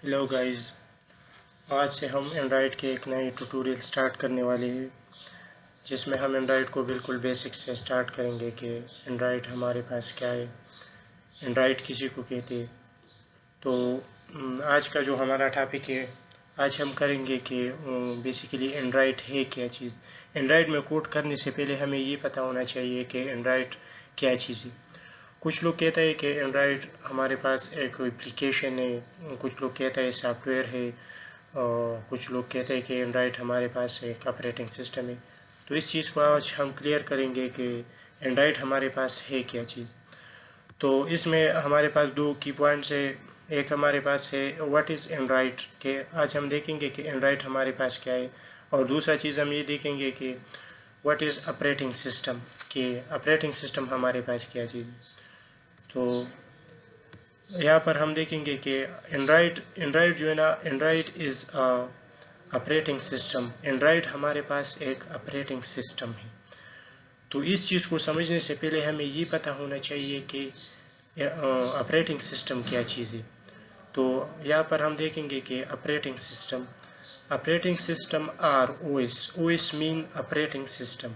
Hello guys, آج سے ہم اینڈرائڈ کے ایک نئی ٹیوٹوریل سٹارٹ کرنے والے ہیں جس میں ہم اینڈرائڈ کو بالکل بیسک سے سٹارٹ کریں گے کہ اینڈرائڈ ہمارے پاس کیا ہے، اینڈرائڈ کسی کو کہتے ہیں۔ تو آج کا جو ہمارا ٹاپک ہے، آج ہم کریں گے کہ بیسیکلی اینڈرائڈ ہے کیا چیز۔ اینڈرائڈ میں کوڈ کرنے سے پہلے ہمیں یہ پتہ ہونا چاہیے کہ اینڈرائڈ کیا چیز ہے۔ کچھ لوگ کہتے ہیں کہ اینڈرائڈ ہمارے پاس ایک اپلیکیشن ہے، کچھ لوگ کہتے ہیں سافٹ ویئر ہے، کچھ لوگ کہتے ہیں کہ اینڈرائڈ ہمارے پاس ایک آپریٹنگ سسٹم ہے۔ تو اس چیز کو آج ہم کلیئر کریں گے کہ اینڈرائڈ ہمارے پاس ہے کیا چیز۔ تو اس میں ہمارے پاس دو کی پوائنٹس ہے۔ ایک ہمارے پاس ہے واٹ از اینڈرائڈ، کہ آج ہم دیکھیں گے کہ اینڈرائڈ ہمارے پاس کیا ہے، اور دوسرا چیز ہم یہ دیکھیں گے کہ واٹ از آپریٹنگ سسٹم، کہ آپریٹنگ سسٹم ہمارے پاس کیا چیز ہے۔ تو یہاں پر ہم دیکھیں گے کہ اینڈرائڈ جو ہے نا، Android is operating system. Android ہمارے پاس ایک آپریٹنگ سسٹم ہے۔ تو اس چیز کو سمجھنے سے پہلے ہمیں یہ پتہ ہونا چاہیے کہ آپریٹنگ سسٹم کیا چیز ہے۔ تو یہاں پر ہم دیکھیں گے کہ operating system or O S مین operating system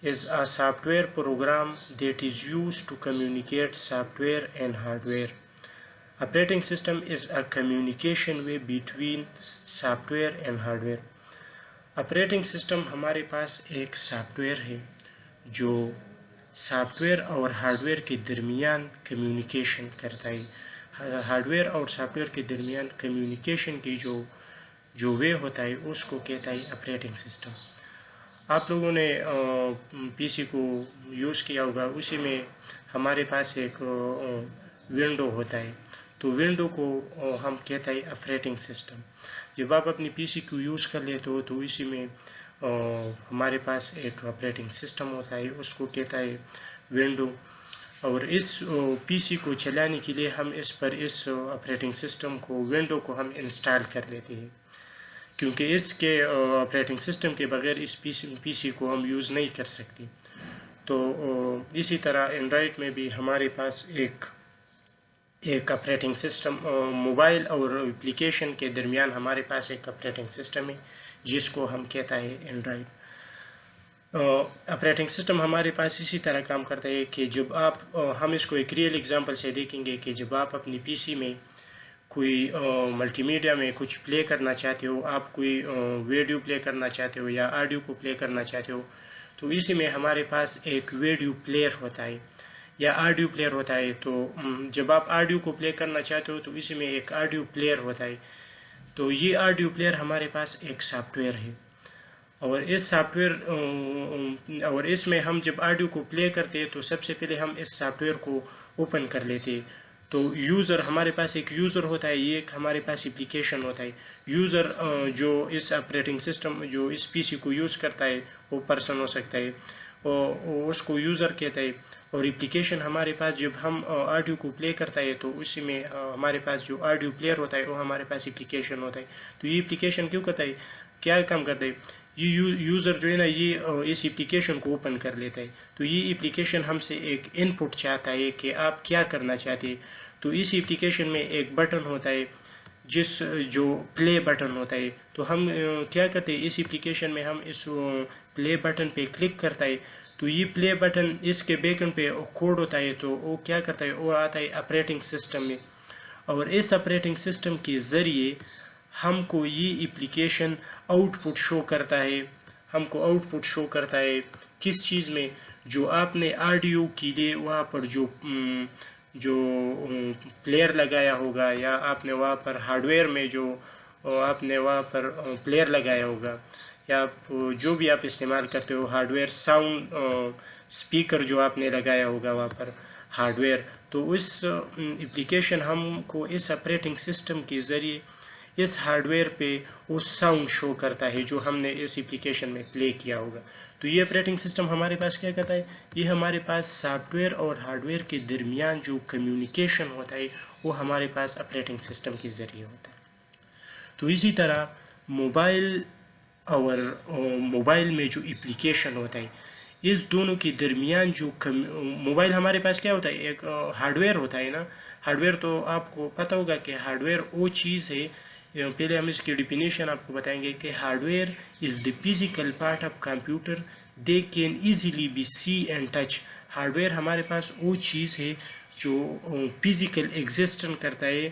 is a software program that is used to communicate software and hardware. Operating system is a communication way between software and hardware. Operating system ہمارے پاس ایک soft where ہے جو soft where اور hard where کے درمیان communication کرتا ہے۔ ہارڈ ویئر اور سافٹ ویئر کے درمیان کمیونیکیشن کی جو وے ہوتا ہے اس کو کہتا ہے آپریٹنگ سسٹم۔ آپ لوگوں نے پی سی کو یوز کیا ہوگا، اسی میں ہمارے پاس ایک ونڈو ہوتا ہے، تو ونڈو کو ہم کہتا ہے آپریٹنگ سسٹم۔ جب آپ اپنی پی سی کو یوز کر لیتے ہو تو اسی میں ہمارے پاس ایک آپریٹنگ سسٹم ہوتا ہے، اس کو کہتا ہے ونڈو۔ اور اس پی سی کو چلانے کے لیے ہم اس آپریٹنگ سسٹم کو، ونڈو کو ہم انسٹال کر لیتے ہیں، کیونکہ اس کے آپریٹنگ سسٹم کے بغیر اس پی سی کو ہم یوز نہیں کر سکتے۔ تو اسی طرح اینڈرائڈ میں بھی ہمارے پاس ایک آپریٹنگ سسٹم، موبائل اور اپلیکیشن کے درمیان ہمارے پاس ایک آپریٹنگ سسٹم ہے جس کو ہم کہتا ہے اینڈرائڈ۔ آپریٹنگ سسٹم ہمارے پاس اسی طرح کام کرتا ہے کہ جب ہم اس کو ایک ریئل ایگزامپل سے دیکھیں گے کہ جب آپ اپنی پی سی میں کوئی ملٹی میڈیا میں کچھ پلے کرنا چاہتے ہو، آپ کوئی ویڈیو پلے کرنا چاہتے ہو یا آڈیو کو پلے کرنا چاہتے ہو، تو اسی میں ہمارے پاس ایک ویڈیو پلیئر ہوتا ہے یا آڈیو پلیئر ہوتا ہے۔ تو جب آپ آڈیو کو پلے کرنا چاہتے ہو تو اسی میں ایک آڈیو پلیئر ہوتا ہے۔ تو یہ آڈیو پلیئر ہمارے پاس ایک سافٹ ویئر ہے، اور اس سافٹ ویئر اور اس میں ہم جب آڈیو کو پلے کرتے ہیں تو سب سے پہلے ہم اس سافٹ ویئر کو اوپن کر لیتے ہیں۔ تو یوزر، ہمارے پاس ایک یوزر ہوتا ہے، یہ ایک ہمارے پاس اپلیکیشن ہوتا ہے۔ یوزر جو اس آپریٹنگ سسٹم، جو اس پی سی کو یوز کرتا ہے، وہ پرسن ہو سکتا ہے، اور اس کو یوزر کہتا ہے۔ اور اپلیکیشن ہمارے پاس جب ہم آڈیو کو پلے کرتا ہے تو اسی میں ہمارے پاس جو آڈیو پلیئر ہوتا ہے وہ ہمارے پاس اپلیکیشن ہوتا ہے۔ تو یہ اپلیکیشن کیوں کرتا ہے، کیا کام کرتا ہے، یہ یوزر جو ہے نا، یہ اس اپلیکیشن کو اوپن کر لیتا ہے۔ تو یہ اپلیکیشن ہم سے ایک ان پٹ چاہتا ہے کہ آپ کیا کرنا چاہتے ہیں۔ تو اس اپلیکیشن میں ایک بٹن ہوتا ہے جو پلے بٹن ہوتا ہے۔ تو ہم کیا کرتے ہیں، اس اپلیکیشن میں ہم اس پلے بٹن پہ کلک کرتا ہے، تو یہ پلے بٹن اس کے بیکن پہ کوڈ ہوتا ہے، تو وہ کیا کرتا ہے، وہ آتا ہے آپریٹنگ سسٹم میں، اور اس آپریٹنگ سسٹم کے ذریعے ہم کو یہ اپلیکیشن آؤٹ پٹ شو کرتا ہے۔ ہم کو آؤٹ پٹ شو کرتا ہے کس چیز میں، جو آپ نے آڈیو کے لیے وہاں پر جو پلیئر لگایا ہوگا، یا آپ نے وہاں پر ہارڈ ویئر میں جو آپ نے وہاں پر پلیئر لگایا ہوگا، یا جو بھی آپ استعمال کرتے ہو ہارڈ ویئر، ساؤنڈ اسپیکر جو آپ نے لگایا ہوگا وہاں پر ہارڈ ویئر، تو اس اپلیکیشن ہم کو اس آپریٹنگ سسٹم کے ذریعے اس ہارڈ ویئر پہ وہ ساؤنڈ شو کرتا ہے جو ہم نے اس اپلیکیشن میں پلے کیا ہوگا۔ تو یہ آپریٹنگ سسٹم ہمارے پاس کیا کرتا ہے، یہ ہمارے پاس سافٹ ویئر اور ہارڈ ویئر کے درمیان جو کمیونیکیشن ہوتا ہے وہ ہمارے پاس آپریٹنگ سسٹم کے ذریعے ہوتا ہے۔ تو اسی طرح موبائل میں جو اپلیکیشن ہوتا ہے، اس دونوں کے درمیان جو موبائل ہمارے پاس کیا ہوتا ہے، ایک ہارڈ ویئر ہوتا ہے نا، ہارڈ ویئر تو آپ کو پتہ ہوگا کہ ہارڈ ویئر وہ چیز ہے، پہلے ہم اس کی ڈیفینیشن آپ کو بتائیں گے کہ hardware is the physical part of computer they can easily be see and touch. Hardware ہمارے پاس وہ چیز ہے جو فزیکل ایگزسٹن کرتا ہے،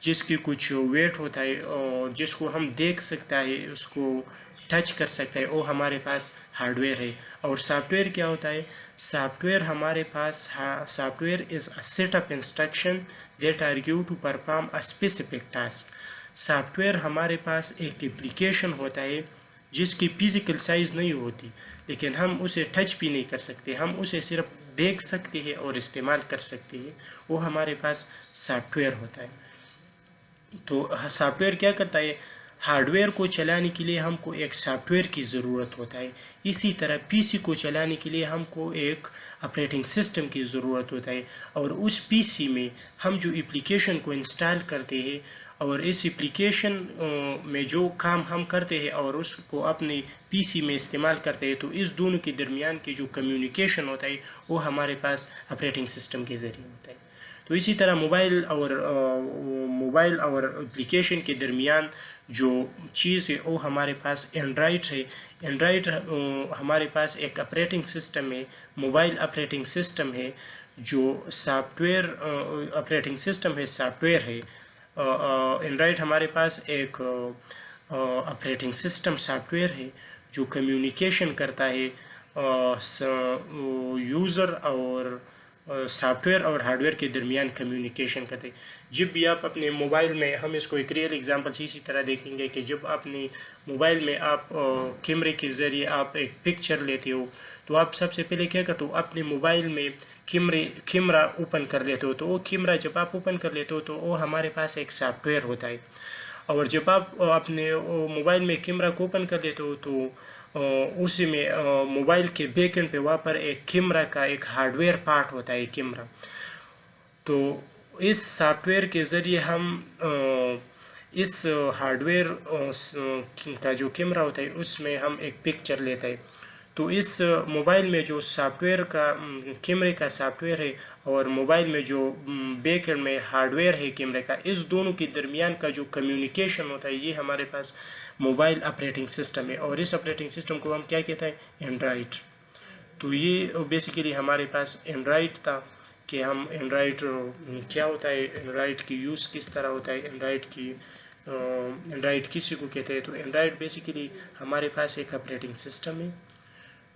جس کی کچھ ویٹ ہوتا ہے اور جس کو ہم دیکھ سکتا ہے، اس کو ٹچ کر سکتا ہے، وہ ہمارے پاس ہارڈ ویئر ہے. اور سافٹ ویئر کیا ہوتا ہے؟ سافٹ ویئر ہمارے پاس software is a set of instruction that are give to perform a specific task. Software ہمارے پاس ایک اپلیکیشن ہوتا ہے جس کی فزیکل سائز نہیں ہوتی، لیکن ہم اسے ٹچ بھی نہیں کر سکتے، ہم اسے صرف دیکھ سکتے ہیں اور استعمال کر سکتے ہیں، وہ ہمارے پاس سافٹ ویئر ہوتا ہے. تو سافٹ ویئر کیا کرتا ہے؟ ہارڈ ویئر کو چلانے کے لیے ہم کو ایک سافٹ ویئر کی ضرورت ہوتا ہے. اسی طرح پی سی کو چلانے کے لیے ہم کو ایک آپریٹنگ سسٹم کی ضرورت ہوتا ہے، اور اس پی سی میں ہم جو اپلیکیشن کو انسٹال کرتے ہیں اور اس اپلیکیشن میں جو کام ہم کرتے ہیں اور اس کو اپنی پی سی میں استعمال کرتے ہیں، تو اس دونوں کے درمیان کی جو کمیونیکیشن ہوتا ہے وہ ہمارے پاس آپریٹنگ سسٹم کے ذریعے ہوتا ہے. تو اسی طرح موبائل اور اپلیکیشن کے درمیان جو چیز ہے وہ ہمارے پاس اینڈرائڈ ہے. اینڈرائڈ ہمارے پاس ایک آپریٹنگ سسٹم ہے، موبائل آپریٹنگ سسٹم ہے، جو سافٹ ویئر آپریٹنگ سسٹم ہے، سافٹ ویئر ہے. اینڈرائڈ ہمارے پاس ایک آپریٹنگ سسٹم سافٹ ویئر ہے جو کمیونیکیشن کرتا ہے یوزر اور سافٹ ویئر اور ہارڈ ویئر کے درمیان کمیونیکیشن کرتے ہیں. جب بھی آپ اپنے موبائل میں، ہم اس کو ایک ریئل ایگزامپل سے اسی طرح دیکھیں گے کہ جب اپنے موبائل میں آپ کیمرے کے ذریعے آپ ایک پکچر لیتے ہو، تو آپ سب سے پہلے کیا کرتے ہو؟ اپنے موبائل میں کیمرہ اوپن کر لیتے ہو. تو وہ کیمرہ جب آپ اوپن کر لیتے ہو تو وہ ہمارے پاس ایک سافٹ ویئر ہوتا ہے. اور جب آپ اپنے موبائل میں کیمرہ کو اوپن کر لیتے ہو تو اسی میں موبائل کے بیک اینڈ پہ وہاں پر ایک کیمرہ کا ایک ہارڈ ویئر پارٹ ہوتا ہے کیمرہ. تو اس سافٹ ویئر کے ذریعے ہم اس ہارڈ ویئر کا جو کیمرہ ہوتا ہے اس میں ہم ایک پکچر لیتے ہیں. تو اس موبائل میں جو سافٹ ویئر کا کیمرے کا سافٹ ویئر ہے اور موبائل میں جو بیک اینڈ میں ہارڈ ویئر ہے کیمرے کا، اس دونوں کے درمیان کا جو کمیونیکیشن ہوتا ہے یہ ہمارے پاس موبائل آپریٹنگ سسٹم ہے. اور اس آپریٹنگ سسٹم کو ہم کیا کہتے ہیں؟ اینڈرائڈ. تو یہ بیسیکلی ہمارے پاس اینڈرائڈ تھا کہ ہم اینڈرائڈ کیا ہوتا ہے، اینڈرائڈ کی یوز کس طرح ہوتا ہے، اینڈرائڈ کسی کو کہتے ہیں. تو اینڈرائڈ بیسیکلی ہمارے پاس ایک آپریٹنگ سسٹم ہے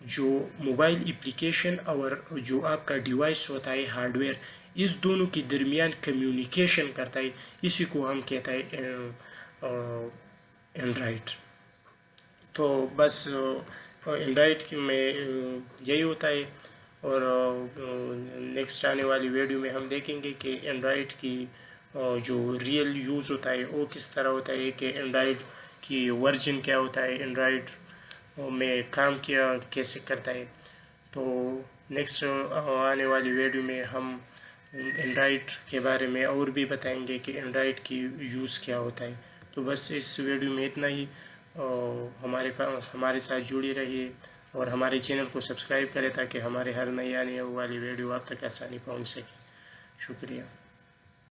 جو موبائل اپلیکیشن اور جو آپ کا ڈیوائس ہوتا ہے ہارڈ ویئر، اس دونوں کے درمیان کمیونیکیشن کرتا ہے. اسی کو ہم کہتا ہے اینڈرائڈ. تو بس اینڈرائڈ میں یہی ہوتا ہے. اور نیکسٹ آنے والی ویڈیو میں ہم دیکھیں گے کہ اینڈرائڈ کی جو ریئل یوز ہوتا ہے وہ کس طرح ہوتا ہے، کہ اینڈرائڈ کی ورژن کیا ہوتا ہے، اینڈرائڈ میں کام کیا کیسے کرتا ہے. تو نیکسٹ آنے والی ویڈیو میں ہم اینڈرائڈ کے بارے میں اور بھی بتائیں گے کہ اینڈرائڈ کی یوز کیا ہوتا ہے. تو بس اس ویڈیو میں اتنا ہی. ہمارے ساتھ جڑی رہیے اور ہمارے چینل کو سبسکرائب کریں تاکہ ہمارے ہر نئی آنے والی ویڈیو آپ تک آسانی پہنچ سکے. شکریہ.